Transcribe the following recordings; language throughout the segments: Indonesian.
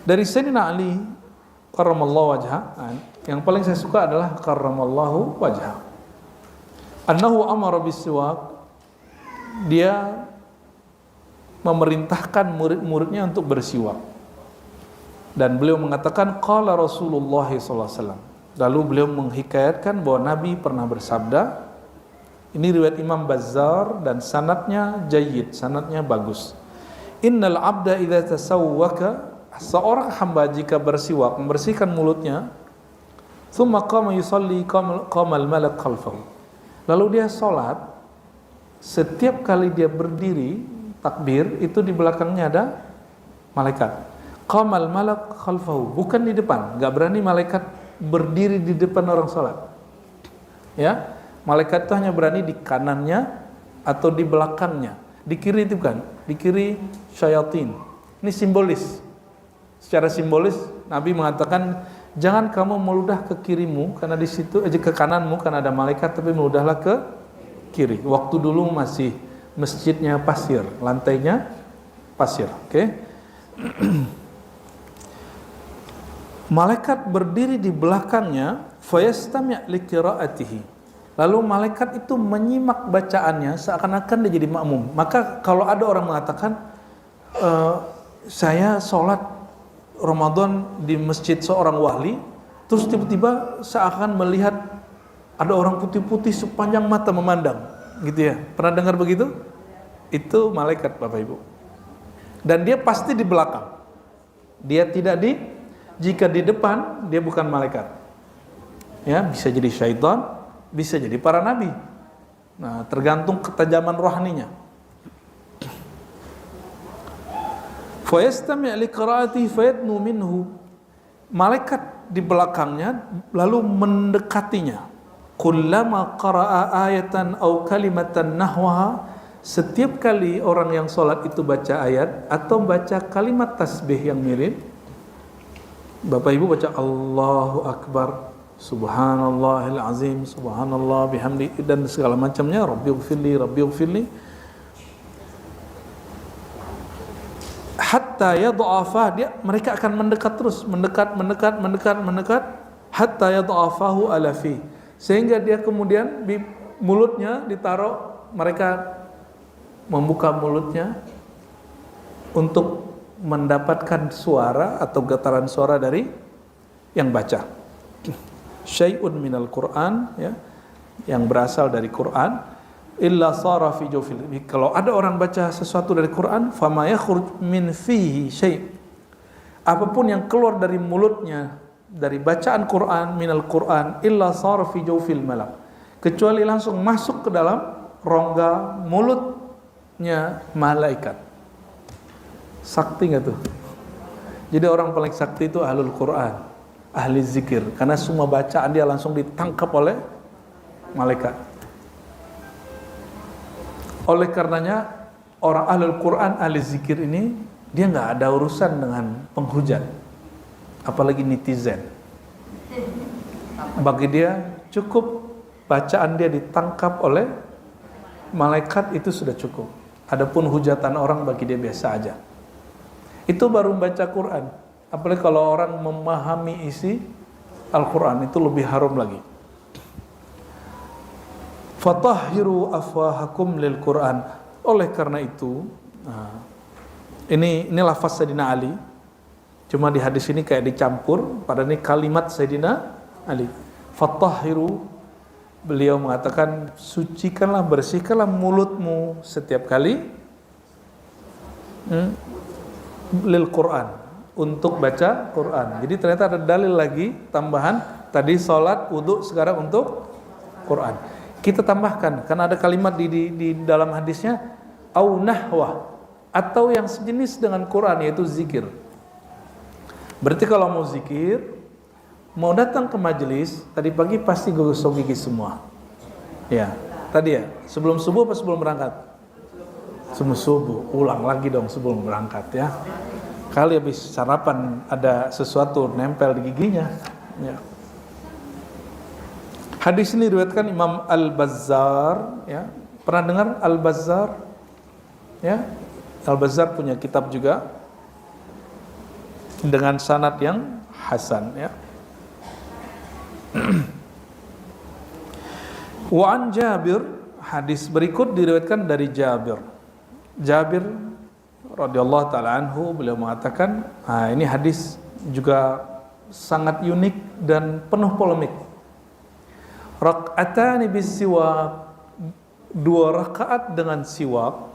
Dari Sayyidina Ali karramallahu wajhah, yang paling saya suka adalah karramallahu wajhah. Annahu amara bisiwak, dia memerintahkan murid-muridnya untuk bersiwak. Dan beliau mengatakan qala Rasulullah sallallahu alaihi wasallam. Lalu beliau menghikayatkan bahwa Nabi pernah bersabda, ini riwayat Imam Bazzar dan sanadnya jayyid, sanadnya bagus. Innal abda idza tasawwaka, seorang hamba jika bersiwak, membersihkan mulutnya, thumma qama yusalli qamal malak khalfahu. Lalu dia salat, setiap kali dia berdiri takbir, itu di belakangnya ada malaikat. Qamal malak khalfahu, bukan di depan, enggak berani malaikat berdiri di depan orang salat. Ya, malaikat itu hanya berani di kanannya atau di belakangnya. Di kiri itu bukan, di kiri syayatin. Ini simbolis. Secara simbolis Nabi mengatakan jangan kamu meludah ke kirimu karena di situ ke kananmu karena ada malaikat, tapi meludahlah ke kiri. Waktu dulu masih masjidnya pasir, lantainya pasir. Oke. Malaikat berdiri di belakangnya, fayastami' li qiraatihi. Lalu malaikat itu menyimak bacaannya seakan-akan dia jadi makmum. Maka kalau ada orang mengatakan saya sholat Ramadan di masjid seorang wali, terus tiba-tiba seakan melihat ada orang putih-putih sepanjang mata memandang, gitu ya. Pernah dengar begitu? Itu malaikat, Bapak Ibu. Dan dia pasti di belakang. Dia tidak jika di depan dia bukan malaikat. Ya, bisa jadi syaitan, bisa jadi para nabi. Nah, tergantung ketajaman rohaninya. Fa yastami' li qiraati fa yadnu minhu. Malaikat di belakangnya lalu mendekatinya. Kullama qara'a ayatan aw kalimatan nahwaha, setiap kali orang yang sholat itu baca ayat atau baca kalimat tasbih yang mirip, Bapak Ibu baca Allahu Akbar, Subhanallahil azim, Subhanallah bihamdi, dan segala macamnya, Rabbighfirli, Rabbighfirli, hatta yad'afa, mereka akan mendekat terus, mendekat hatta yad'afahu ala fi, sehingga dia kemudian di mulutnya ditaruh, mereka membuka mulutnya untuk mendapatkan suara atau getaran suara dari yang baca. Syai'un minal Qur'an, ya, yang berasal dari Quran, illa sara fi jawfil. Kalau ada orang baca sesuatu dari Quran, fama yakhruj min fihi syai', apapun yang keluar dari mulutnya dari bacaan Quran, minal Quran, illa sara fi jawfil malak, kecuali langsung masuk ke dalam rongga mulutnya malaikat. Sakti nggak tuh? Jadi orang paling sakti itu ahlul Quran, ahli zikir, karena semua bacaan dia langsung ditangkap oleh malaikat. Oleh karenanya orang ahlul Quran, ahli zikir ini dia nggak ada urusan dengan penghujat, apalagi netizen. Bagi dia cukup bacaan dia ditangkap oleh malaikat, itu sudah cukup. Adapun hujatan orang bagi dia biasa aja. Itu baru baca Quran. Apalagi kalau orang memahami isi Al-Quran, itu lebih harum lagi. Fatahhiru afwahakum lil Quran. Oleh karena itu, ini lafaz Sayyidina Ali. Cuma di hadis ini kayak dicampur, pada ini kalimat Sayyidina Ali. Fatahhiru, beliau mengatakan sucikanlah, bersihkanlah mulutmu setiap kali lil Quran, untuk baca Quran. Jadi ternyata ada dalil lagi tambahan, tadi sholat, wudu, sekarang untuk Quran. Kita tambahkan, karena ada kalimat di dalam hadisnya au nahwa, atau yang sejenis dengan Quran, yaitu zikir. Berarti kalau mau zikir, mau datang ke majelis, tadi pagi pasti gosok gigi semua. Ya, tadi ya, sebelum subuh apa sebelum berangkat? Sebelum subuh, ulang lagi dong sebelum berangkat ya. Kali habis sarapan ada sesuatu nempel di giginya. Ya. Hadis ini diriwayatkan Imam Al-Bazzar, ya. Pernah dengar Al-Bazzar? Ya. Al-Bazzar punya kitab juga. dengan sanad yang hasan, ya. Wa an Jabir, hadis berikut diriwayatkan dari Jabir. Jabir radhiyallahu taala anhu, beliau mengatakan, ini hadis juga sangat unik dan penuh polemik. Rak'atani bis-siwak, 2 rakaat dengan siwak,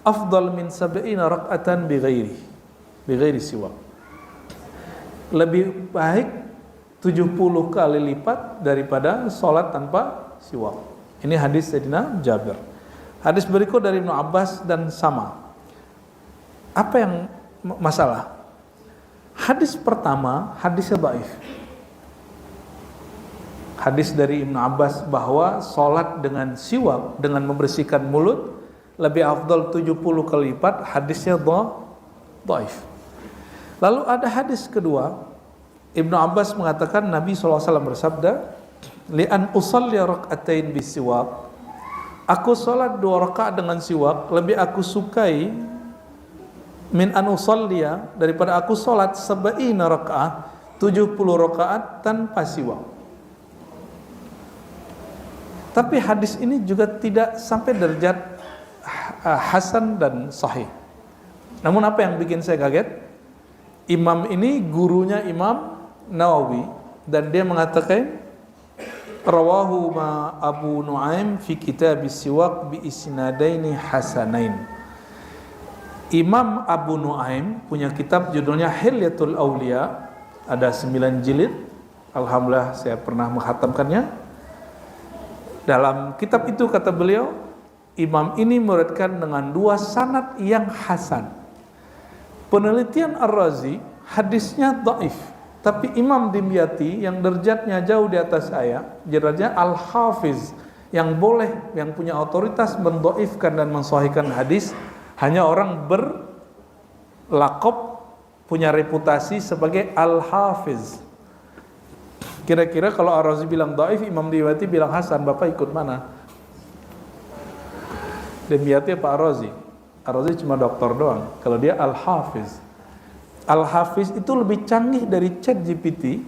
afdal min 70 rak'atan bighairi siwak. Lebih baik 70 kali lipat daripada salat tanpa siwak. Ini hadis Sayyidina Jabir. Hadis berikut dari Ibnu Abbas dan sama. Apa yang masalah? Hadis pertama, hadisnya dhaif. Hadis dari Ibnu Abbas bahwa salat dengan siwak, dengan membersihkan mulut, lebih afdal 70 kali lipat, hadisnya dhaif. Lalu ada hadis kedua, Ibnu Abbas mengatakan Nabi SAW bersabda, li'an usalli rak'atain bisiwak, aku salat 2 rakaat dengan siwak, lebih aku sukai min an usalliya, daripada aku salat 70 rakaat, 70 rakaat tanpa siwak. Tapi hadis ini juga tidak sampai derajat hasan dan sahih. Namun apa yang bikin saya kaget? Imam ini gurunya Imam Nawawi, dan dia mengatakan rawahu ma Abu Nuaim fi kitab siwak bi isnadaini hasanain. Imam Abu Nuaim punya kitab judulnya Hilyatul Auliya, ada 9 jilid. Alhamdulillah saya pernah menghatamkannya. Dalam kitab itu kata beliau, imam ini meriwayatkan dengan 2 sanad yang hasan. Penelitian Ar-Razi, hadisnya dhaif, tapi Imam Dimyati yang derajatnya jauh di atas saya, derajatnya Al-Hafiz, yang punya otoritas mendhaifkan dan mensahihkan hadis, hanya orang berlaqab, punya reputasi sebagai Al-Hafiz. Kira-kira kalau Ar-Razi bilang dhaif, Imam Dimyati bilang hasan, Bapak ikut mana? Dimyati apa Ar-Razi? Ar-Razi cuma doktor doang. Kalau dia Al-Hafiz. Al-Hafiz itu lebih canggih dari ChatGPT,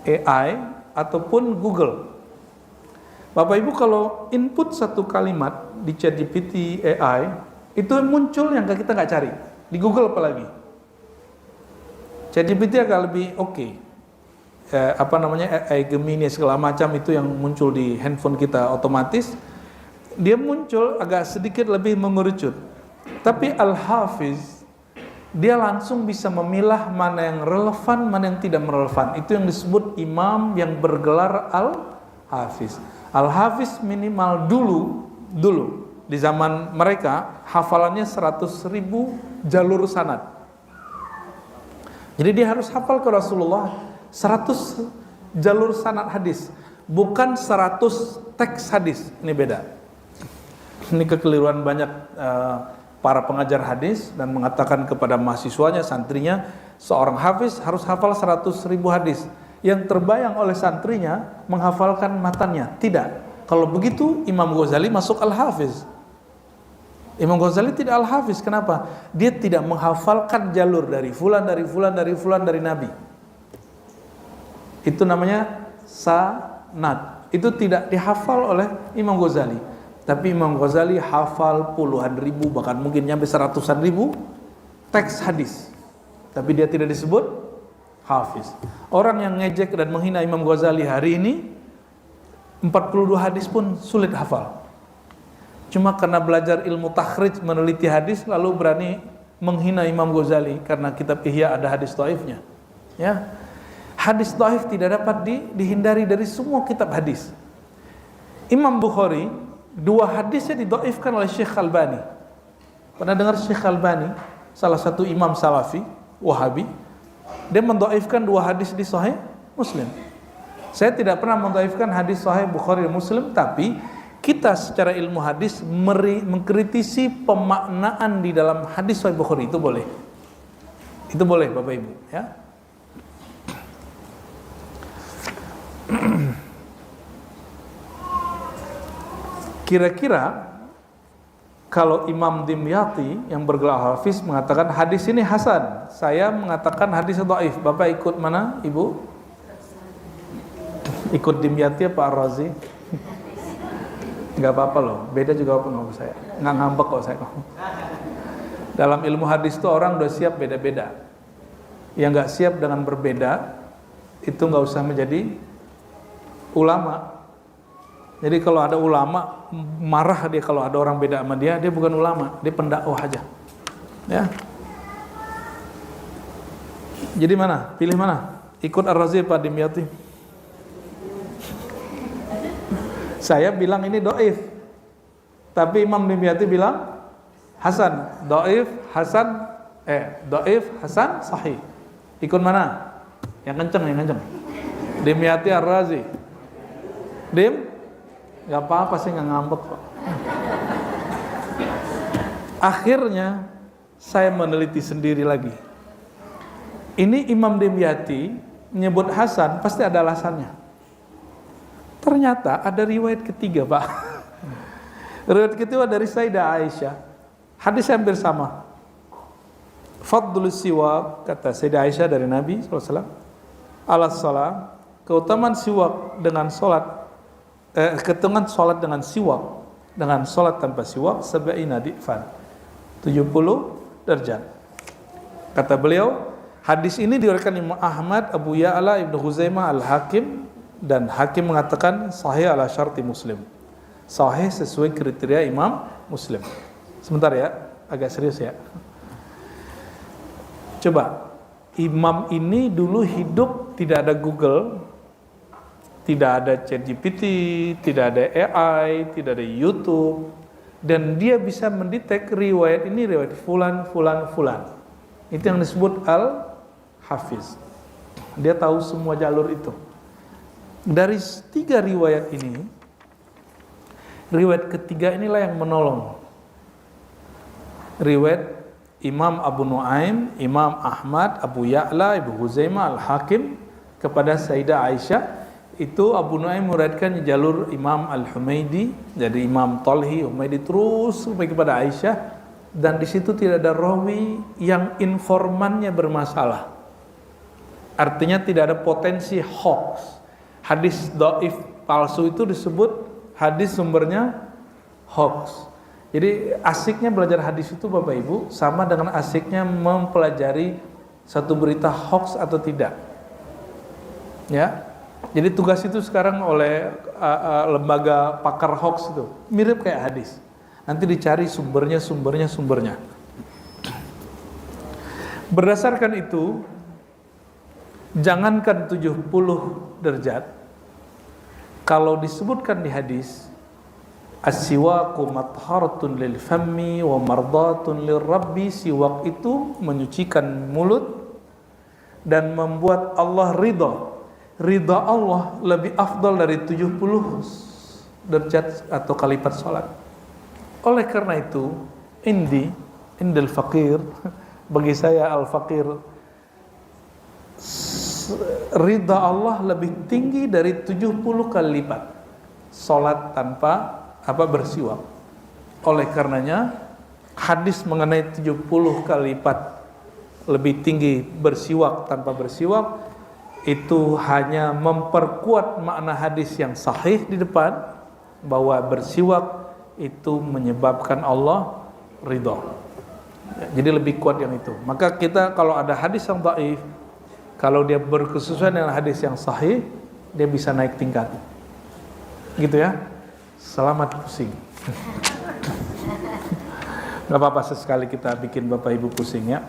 AI, ataupun Google. Bapak Ibu kalau input satu kalimat di ChatGPT, AI, itu muncul yang kita nggak cari. Di Google apalagi. ChatGPT agak lebih oke. AI Gemini segala macam itu yang muncul di handphone kita otomatis, dia muncul agak sedikit lebih mengerucut. Tapi Al-Hafiz, dia langsung bisa memilah mana yang relevan, mana yang tidak relevan. Itu yang disebut imam yang bergelar Al-Hafiz. Al-Hafiz minimal dulu di zaman mereka hafalannya 100.000 jalur sanad. Jadi dia harus hafal ke Rasulullah 100 jalur sanad hadis, bukan 100 teks hadis. Ini beda. Ini kekeliruan banyak para pengajar hadis, dan mengatakan kepada mahasiswanya, santrinya, seorang hafiz harus hafal 100.000 hadis. Yang terbayang oleh santrinya menghafalkan matannya. Tidak. Kalau begitu Imam Ghazali masuk Al-Hafiz. Imam Ghazali tidak Al-Hafiz. Kenapa? Dia tidak menghafalkan jalur dari fulan, dari Nabi. Itu namanya sanad. Itu tidak dihafal oleh Imam Ghazali. Tapi Imam Ghazali hafal puluhan ribu, bahkan mungkin sampai 100-an ribu teks hadis. Tapi dia tidak disebut hafiz. Orang yang ngejek dan menghina Imam Ghazali hari ini, 42 hadis pun sulit hafal. Cuma karena belajar ilmu takhrij, meneliti hadis, lalu berani menghina Imam Ghazali karena kitab Ihya ada hadis dhaifnya. Ya. Hadis dhaif tidak dapat dihindari dari semua kitab hadis. Imam Bukhari, 2 hadisnya didhaifkan oleh Syekh Albani. Pernah dengar Syekh Albani, salah satu imam salafi Wahabi, dia mendhaifkan 2 hadis di Sahih Muslim. Saya tidak pernah mendhaifkan hadis Sahih Bukhari Muslim, tapi kita secara ilmu hadis mengkritisi pemaknaan di dalam hadis Sahih Bukhari, itu boleh. Itu boleh Bapak Ibu, ya. Kira-kira Kalau Imam Dimyati yang bergelar Hafiz mengatakan hadis ini hasan, saya mengatakan hadis dhaif. Bapak ikut mana, Ibu? Ikut Dimyati apa Ar-Razi? Enggak apa-apa loh, beda juga apa sama saya. Nggak ngambek kok saya. Dalam ilmu hadis itu orang udah siap beda-beda. Yang nggak siap dengan berbeda itu nggak usah menjadi ulama. Jadi kalau ada ulama marah dia kalau ada orang beda sama dia bukan ulama, dia pendakwah aja. Ya. Jadi mana? Pilih mana? Ikut Ar-Razi apa Dimyati? Saya bilang ini dhaif. Tapi Imam Dimyati bilang hasan. Dhaif, hasan, sahih. Ikut mana? Yang kenceng. Dimyati Ar-Razi. Gak apa-apa sih, gak ngambek kok. Akhirnya saya meneliti sendiri lagi. Ini Imam Dimyati menyebut hasan pasti ada alasannya. Ternyata ada riwayat ketiga, Pak. Riwayat ketiga dari Sayyidah Aisyah. Hadis hampir sama. Fadlus siwak, kata Sayyidah Aisyah dari Nabi SAW. Alas salam, keutamaan siwak dengan solat, keutamaan solat dengan siwak, dengan solat tanpa siwak, sab'ina di'fan, 70 derajat. Kata beliau, hadis ini diriwayatkan Imam Ahmad, Abu Ya'la, Ibnu Huzaimah, Al-Hakim, dan Hakim mengatakan sahih ala syarti Muslim. Sahih sesuai kriteria Imam Muslim. Sebentar ya, agak serius ya. Coba, imam ini dulu hidup tidak ada Google, tidak ada ChatGPT, tidak ada AI, tidak ada YouTube, dan dia bisa mendetek riwayat ini riwayat fulan. Itu yang disebut al-hafiz. Dia tahu semua jalur itu. Dari 3 riwayat ini, riwayat ketiga inilah yang menolong. Riwayat Imam Abu Nuaim, Imam Ahmad, Abu Ya'la, Ibnu Huzaimah, Al-Hakim kepada Sayyidah Aisyah. Itu Abu Nuaim meriwayatkan jalur Imam Al-Humaidi, jadi Imam Talhi, Humaidi terus sampai kepada Aisyah, dan di situ tidak ada rawi yang informannya bermasalah. Artinya tidak ada potensi hoax. Hadis dhaif palsu itu disebut hadis sumbernya hoax. Jadi asiknya belajar hadis itu Bapak Ibu sama dengan asiknya mempelajari satu berita hoax atau tidak. Ya. Jadi tugas itu sekarang oleh lembaga pakar hoax itu mirip kayak hadis. Nanti dicari sumbernya. Berdasarkan itu, jangankan 70 derajat, kalau disebutkan di hadis as-siwaku matharatun lil fammi wa mardatun lir rabbi, siwak itu menyucikan mulut dan membuat Allah ridha Allah lebih afdal dari 70 derajat atau kalipat salat. Oleh karena itu, indil faqir, bagi saya al-faqir, ridha Allah lebih tinggi dari 70 kali lipat salat tanpa bersiwak. Oleh karenanya hadis mengenai 70 kali lipat lebih tinggi bersiwak tanpa bersiwak itu hanya memperkuat makna hadis yang sahih di depan, bahwa bersiwak itu menyebabkan Allah ridha. Jadi lebih kuat yang itu. Maka kita kalau ada hadis yang dhaif, kalau dia berkesusuan dengan hadis yang sahih, dia bisa naik tingkat. Gitu ya. Selamat pusing. Gak apa-apa sesekali kita bikin Bapak Ibu pusing ya.